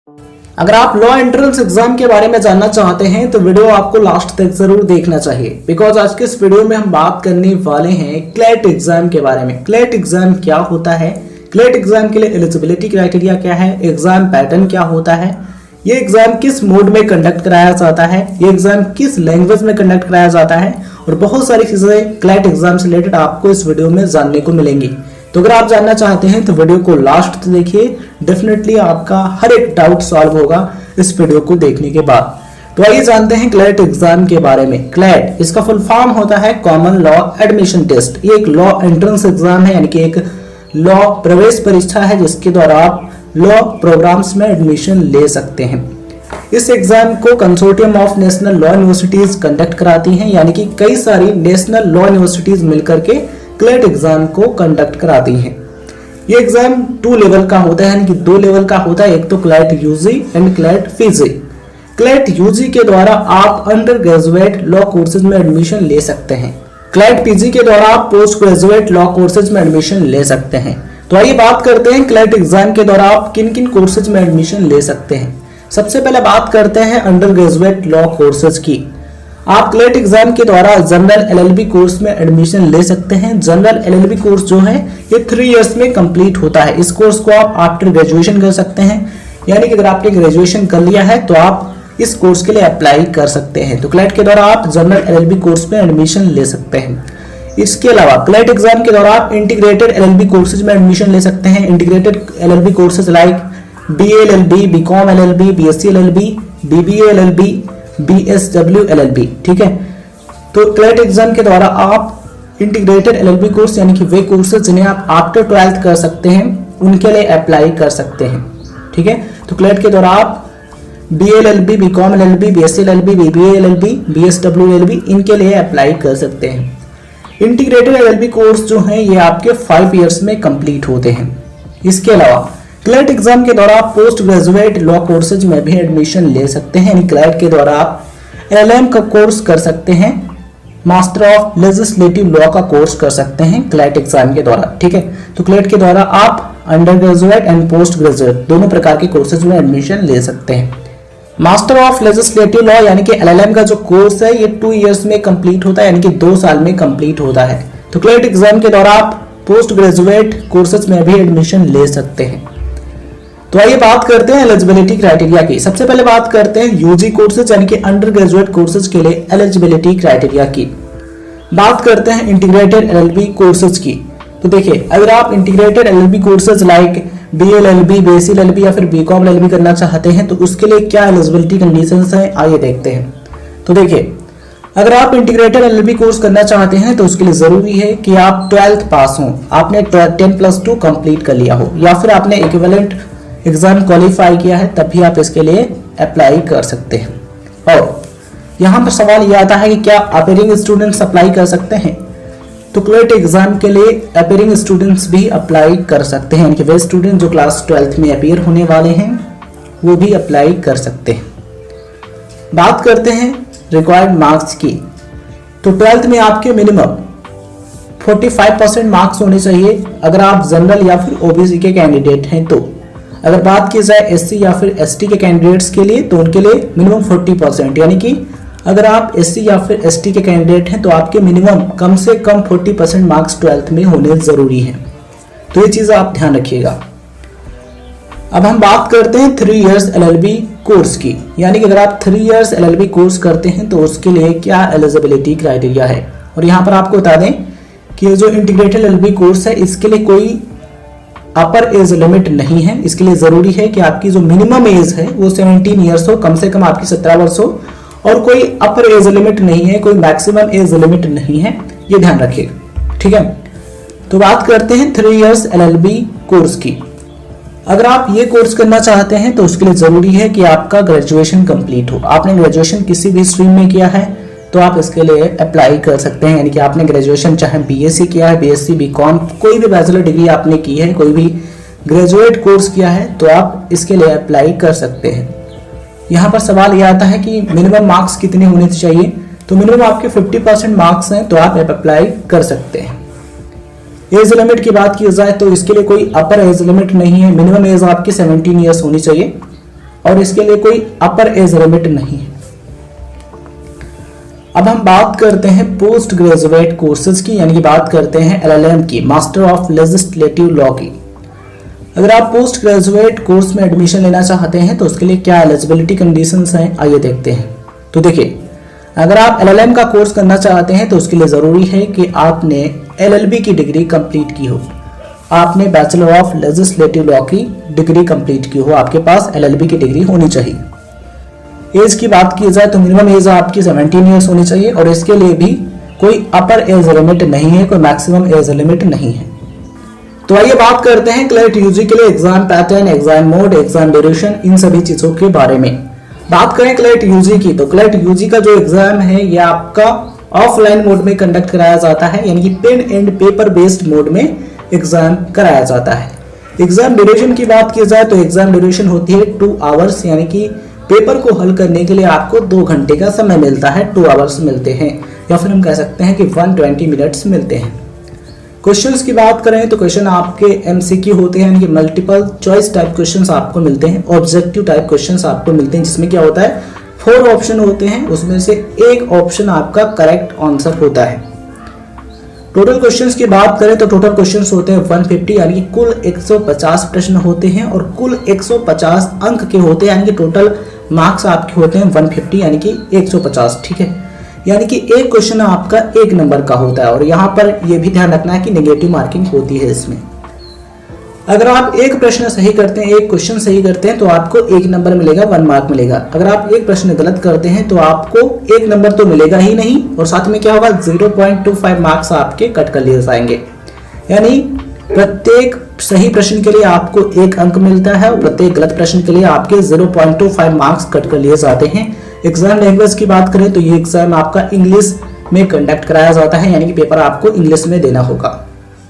अगर आप law entrance exam के बारे में जानना चाहते हैं तो वीडियो आपको लास्ट तक जरूर देखना चाहिए, बिकॉज आज के इस वीडियो में हम बात करने वाले हैं क्लैट एग्जाम के बारे में। क्लैट एग्जाम क्या होता है, क्लैट एग्जाम के लिए एलिजिबिलिटी क्राइटेरिया क्या है, एग्जाम पैटर्न क्या होता है, ये एग्जाम किस मोड में कंडक्ट कराया जाता है, ये एग्जाम किस लैंग्वेज में कंडक्ट कराया जाता है, और बहुत सारी चीजें क्लैट एग्जाम से रिलेटेड आपको इस वीडियो में जानने को मिलेंगी। तो अगर आप जानना चाहते हैं तो वीडियो को लास्ट तक देखिए, डेफिनेटली आपका हर एक डाउट सॉल्व होगा इस वीडियो को देखने के बाद। तो आइए जानते हैं क्लैट एग्जाम के बारे में। क्लैट इसका फुल फॉर्म होता है कॉमन लॉ एडमिशन टेस्ट। ये एक लॉ एंट्रेंस एग्जाम है, यानी कि एक लॉ प्रवेश परीक्षा है जिसके द्वारा आप लॉ प्रोग्राम्स में एडमिशन ले सकते हैं। इस एग्जाम को consortium of national law universities conduct कराती हैं, यानी कि कई सारी नेशनल लॉ यूनिवर्सिटीज मिलकर के क्लैट एग्जाम को कंडक्ट कराती हैं। ये एग्जाम 2 लेवल का होता है, यानी कि 2 लेवल का होता है, एक तो CLAT UG and CLAT PG. CLAT UG के द्वारा आप अंडर ग्रेजुएट लॉ कोर्सेज में एडमिशन ले सकते हैं, क्लैट पीजी के द्वारा आप पोस्ट ग्रेजुएट लॉ कोर्सेज में एडमिशन ले सकते हैं। तो आइए बात करते हैं क्लैट एग्जाम के द्वारा आप किन किन कोर्सेज में एडमिशन ले सकते हैं। सबसे पहले बात करते हैं अंडर ग्रेजुएट लॉ कोर्सेज की। आप क्लैट एग्जाम के द्वारा जनरल एलएलबी कोर्स में एडमिशन ले सकते हैं। जनरल एलएलबी कोर्स जो है ये 3 इयर्स में कंप्लीट होता है। इस कोर्स को आप आफ्टर ग्रेजुएशन कर सकते हैं, यानी कि अगर आपने ग्रेजुएशन कर लिया है तो आप इस कोर्स के लिए अप्लाई कर सकते हैं। तो क्लैट के द्वारा आप जनरल एलएलबी कोर्स में एडमिशन ले सकते हैं। इसके अलावा क्लैट एग्जाम के द्वारा आप इंटीग्रेटेड एलएलबी कोर्सेज में एडमिशन ले सकते हैं। Integrated LLB courses like BA LLB, BCom LLB, BSc LLB, BBA LLB, BSW LLB, ठीक है। तो क्लैट एग्जाम के द्वारा आप इंटीग्रेटेड एलएलबी कोर्स, यानी कि वे कोर्सेज जिन्हें आप आफ्टर 12th कर सकते हैं, उनके लिए अप्लाई कर सकते हैं, ठीक है। तो क्लैट के द्वारा आप BA LLB, BCom LLB, BSc LLB, BBA LLB, BSW LLB, इनके लिए अप्लाई कर सकते हैं। इंटीग्रेटेड एलएलबी कोर्स जो है ये आपके 5 इयर्स में कंप्लीट होते हैं। इसके अलावा क्लैट एग्जाम के द्वारा आप पोस्ट ग्रेजुएट लॉ कोर्सेज में भी एडमिशन ले सकते हैं, यानी क्लैट के द्वारा आप एलएलएम का कोर्स कर सकते हैं, मास्टर ऑफ लेजिस्लेटिव लॉ का कोर्स कर सकते हैं क्लैट एग्जाम के द्वारा, ठीक है। तो क्लैट के द्वारा आप under graduate and post graduate दोनों प्रकार के कोर्सेज में एडमिशन ले सकते हैं। मास्टर ऑफ लेजिस्लेटिव लॉ यानी कि एलएलएम का जो कोर्स है ये 2 इयर्स में कंप्लीट होता है, यानी कि 2 साल में कंप्लीट होता है। तो क्लैट एग्जाम के द्वारा आप पोस्ट ग्रेजुएट कोर्सेज में भी एडमिशन ले सकते हैं। तो आइए बात करते हैं एलिजिबिलिटी क्राइटेरिया की। सबसे पहले बात करते हैं यूजी कोर्सेज यानी कि अंडर ग्रेजुएट कोर्सेज के लिए एलिजिबिलिटी क्राइटेरिया की। बात करते हैं इंटीग्रेटेड एलएलबी कोर्सेज की। तो देखिए, अगर आप integrated LLB courses like BLLB, BSc LLB या फिर बीकॉम एलएलबी करना चाहते हैं तो उसके लिए क्या एलिजिबिलिटी कंडीशंस हैं, आइए देखते हैं। तो देखिए, अगर आप इंटीग्रेटेड एलएलबी कोर्स करना चाहते हैं तो उसके लिए जरूरी है कि आप 12th पास हो, आपने 10+2 कंप्लीट कर लिया हो, या फिर आपने इक्विवेलेंट एग्जाम क्वालिफाई किया है, तब भी आप इसके लिए अप्लाई कर सकते हैं। और यहाँ पर सवाल यह आता है कि क्या अपीयरिंग स्टूडेंट्स अप्लाई कर सकते हैं। तो क्लैट एग्जाम के लिए अपीयरिंग स्टूडेंट्स भी अप्लाई कर सकते हैं, यानी कि वे स्टूडेंट जो क्लास 12th में अपीयर होने वाले हैं वो भी अप्लाई कर सकते हैं। बात करते हैं रिक्वायर्ड मार्क्स की। तो 12th में आपके मिनिमम 45% मार्क्स होने चाहिए अगर आप जनरल या फिर ओबीसी के कैंडिडेट हैं। तो अगर बात की जाए एससी या फिर एसटी के कैंडिडेट्स के लिए तो उनके लिए मिनिमम 40%, यानी कि अगर आप एससी या फिर एसटी के कैंडिडेट हैं तो आपके मिनिमम कम से कम 40% मार्क्स 12th में होने जरूरी है। तो ये चीज आप ध्यान रखिएगा। अब हम बात करते हैं 3 इयर्स एलएलबी कोर्स की, यानी कि अगर आप 3 इयर्स एलएलबी कोर्स करते हैं तो उसके लिए क्या एलिजिबिलिटी क्राइटेरिया है। और यहाँ पर आपको बता दें कि जो इंटीग्रेटेड एलएलबी कोर्स है इसके लिए कोई अपर एज लिमिट नहीं है। इसके लिए जरूरी है कि आपकी जो मिनिमम एज है वो 17 इयर्स हो, कम से कम आपकी 17 वर्ष हो, और कोई अपर एज लिमिट नहीं है, कोई मैक्सिमम एज लिमिट नहीं है, ये ध्यान रखिएगा, ठीक है। तो बात करते हैं 3 इयर्स एलएलबी कोर्स की। अगर आप ये कोर्स करना चाहते हैं तो उसके लिए जरूरी है कि आपका ग्रेजुएशन कंप्लीट हो। आपने ग्रेजुएशन किसी भी स्ट्रीम में किया है तो आप इसके लिए अप्लाई कर सकते हैं, यानी कि आपने ग्रेजुएशन चाहे बीएससी किया है, बीएससी, बीकॉम, कोई भी बैचलर डिग्री आपने की है, कोई भी ग्रेजुएट कोर्स किया है तो आप इसके लिए अप्लाई कर सकते हैं। यहाँ पर सवाल यह आता है कि मिनिमम मार्क्स कितने होने चाहिए। तो मिनिमम आपके 50% मार्क्स हैं तो आप अप्लाई कर सकते हैं। एज लिमिट की बात की जाए तो इसके लिए कोई अपर एज लिमिट नहीं है, मिनिमम एज आपकी 17 इयर्स होनी चाहिए। और इसके लिए कोई अपर एज लिमिट नहीं है। अब हम बात करते हैं पोस्ट ग्रेजुएट कोर्सेज की, यानी कि बात करते हैं LLM की, मास्टर ऑफ लेजिस्लेटिव लॉ की। अगर आप पोस्ट ग्रेजुएट कोर्स में एडमिशन लेना चाहते हैं तो उसके लिए क्या एलिजिबिलिटी कंडीशंस हैं, आइए देखते हैं। तो देखिए, अगर आप LLM का कोर्स करना चाहते हैं तो उसके लिए ज़रूरी है कि आपने LLB की डिग्री कंप्लीट की हो, आपने बैचलर ऑफ लेजिस्लेटिव लॉ की डिग्री कंप्लीट की हो, आपके पास LLB की डिग्री होनी चाहिए। एज की बात की जाए तो मिनिमम एज आपकी 17 ईयर्स होनी चाहिए और इसके लिए भी कोई अपर एज लिमिट नहीं है, कोई मैक्सिमम एज लिमिट नहीं है। तो आइए बात करते हैं क्लैट यूजी के लिए exam pattern, exam mode, exam duration, इन सभी चीजों के बारे में। बात करें क्लैट यूजी की, तो क्लैट यूजी का जो एग्जाम है ये आपका ऑफलाइन मोड में कंडक्ट कराया जाता है, यानी कि pen and paper based mode में एग्जाम कराया जाता है। एग्जाम ड्यूरेशन की बात की जाए तो एग्जाम ड्यूरेशन होती है 2 आवर्स, यानी कि पेपर को हल करने के लिए आपको 2 घंटे का समय मिलता है, 2 आवर्स मिलते हैं, या फिर हम कह सकते हैं कि 120 मिनट्स मिलते हैं। क्वेश्चंस की बात करें तो क्वेश्चन आपके MCQ होते हैं, यानी कि मल्टीपल चॉइस टाइप क्वेश्चंस आपको मिलते हैं, ऑब्जेक्टिव टाइप क्वेश्चंस आपको मिलते हैं, जिसमें क्या होता है 4 ऑप्शन होते हैं, उसमें से एक ऑप्शन आपका करेक्ट आंसर होता है। टोटल क्वेश्चंस की बात करें तो टोटल क्वेश्चंस होते हैं 150, यानी कि कुल 150 प्रश्न होते हैं और कुल 150 अंक के होते हैं, यानी कि टोटल मार्क्स आपके होते हैं 150, यानी कि 150। ठीक है, यानी कि एक क्वेश्चन आपका 1 नंबर का होता है और यहाँ पर यह भी ध्यान रखना है कि नेगेटिव मार्किंग होती है इसमें। अगर आप एक प्रश्न सही करते हैं, एक क्वेश्चन सही करते हैं तो आपको 1 नंबर मिलेगा, 1 मार्क मिलेगा। अगर आप एक प्रश्न गलत करते हैं तो आपको 1 नंबर तो मिलेगा ही नहीं और साथ में क्या होगा 0.25 मार्क्स आपके कट कर लिए जाएंगे, यानी प्रत्येक सही प्रश्न के लिए आपको 1 अंक मिलता है और प्रत्येक गलत प्रश्न के लिए आपके 0.25 मार्क्स कट कर लिए जाते हैं। एग्जाम लैंग्वेज की बात करें तो ये एग्जाम आपका इंग्लिश में कंडक्ट कराया जाता है, यानी कि पेपर आपको इंग्लिश में देना होगा।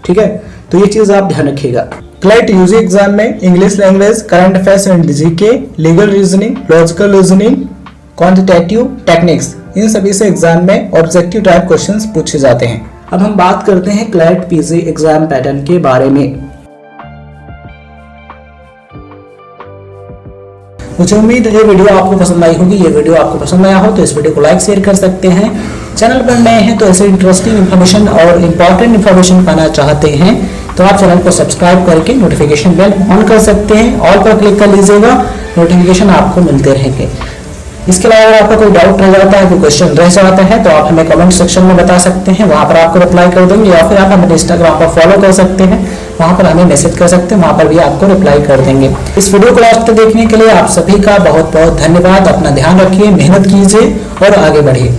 ठीक है, तो ये चीज आप ध्यान रखिएगा। क्लैट यूजी एग्जाम में English language, current affairs and GK, legal reasoning, logical reasoning, quantitative techniques, इन सभी से एग्जाम में ऑब्जेक्टिव टाइप क्वेश्चंस पूछे जाते हैं। अब हम बात करते हैं क्लैट पीजी एग्जाम पैटर्न के बारे में। मुझे उम्मीद है ये वीडियो आपको पसंद आई होगी। ये वीडियो आपको पसंद आया हो तो इस वीडियो को लाइक शेयर कर सकते हैं। चैनल पर नए हैं तो ऐसे इंटरेस्टिंग इन्फॉर्मेशन और इम्पोर्टेंट इन्फॉर्मेशन पाना चाहते हैं तो आप चैनल को सब्सक्राइब करके नोटिफिकेशन बेल ऑन कर सकते हैं, ऑल पर क्लिक कर लीजिएगा, नोटिफिकेशन आपको मिलते रहेंगे। इसके अलावा अगर आपका कोई डाउट रह जाता है, कोई क्वेश्चन रह जाता है तो आप हमें कमेंट सेक्शन में बता सकते हैं, वहां पर आपको रिप्लाई कर देंगे, या फिर आप हमें इंस्टाग्राम पर फॉलो कर सकते हैं, वहां पर हमें मैसेज कर सकते हैं, वहां पर भी आपको रिप्लाई कर देंगे। इस वीडियो को लास्ट तक देखने के लिए आप सभी का बहुत बहुत धन्यवाद। अपना ध्यान रखिए, मेहनत कीजिए और आगे बढ़िए।